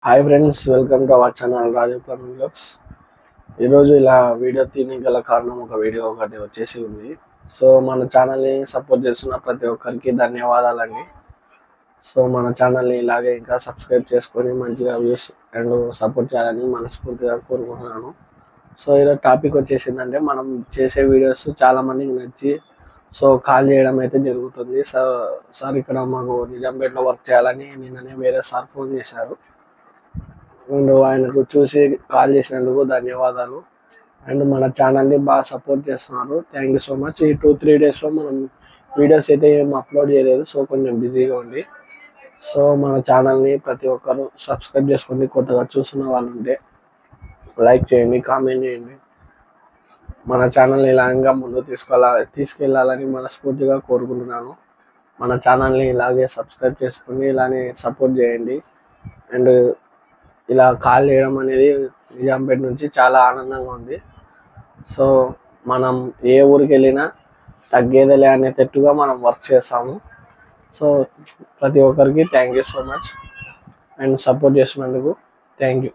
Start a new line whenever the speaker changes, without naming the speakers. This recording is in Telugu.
Hi friends, welcome to our channel Raju plumbing blogs. ఈరోజు ఇలా వీడియో తీయడానికి గల కారణం ఒక వీడియో ఒకటి వచ్చేసి ఉంది. సో మన ఛానల్ని సపోర్ట్ చేస్తున్న ప్రతి ఒక్కరికి ధన్యవాదాలండి. సో మన ఛానల్ని ఇలాగే ఇంకా సబ్స్క్రైబ్ చేసుకొని మంచిగా వ్యూస్ అండ్ సపోర్ట్ చేయాలని మనస్ఫూర్తిగా కోరుకుంటున్నాను. సో ఈరోజు టాపిక్ వచ్చేసిందంటే, మనం చేసే వీడియోస్ చాలామందికి నచ్చి సో కాల్ చేయడం అయితే జరుగుతుంది. సార్ ఇక్కడ మాకు నిజాంపేటలో వర్క్ చేయాలని నిన్ననే వేరే సార్ ఫోన్ చేశారు. అండ్ ఆయనకు చూసి కాల్ చేసినందుకు ధన్యవాదాలు. అండ్ మన ఛానల్ని బాగా సపోర్ట్ చేస్తున్నారు. Thank you so much. ఈ 2-3 డేస్లో మనం వీడియోస్ అయితే ఏం అప్లోడ్ చేయలేదు, సో కొంచెం బిజీగా ఉంది. సో మన ఛానల్ని ప్రతి ఒక్కరు సబ్స్క్రైబ్ చేసుకోండి. కొత్తగా చూస్తున్న వాళ్ళు ఉంటే లైక్ చేయండి, కామెంట్ చేయండి. మన ఛానల్ని ఇలాగా ముందుకు తీసుకెళ్ళాలని మనస్ఫూర్తిగా కోరుకుంటున్నాను. మన ఛానల్ని ఇలాగే సబ్స్క్రైబ్ చేసుకుని ఇలానే సపోర్ట్ చేయండి. అండ్ ఇలా కాల్ చేయడం అనేది నిజాంపేట నుంచి చాలా ఆనందంగా ఉంది. సో మనం ఏ ఊరికి వెళ్ళినా తగ్గేదిలే అనేటట్టుగా మనం వర్క్ చేస్తాము. సో ప్రతి ఒక్కరికి thank you so much and support చేసినందుకు థ్యాంక్ యూ.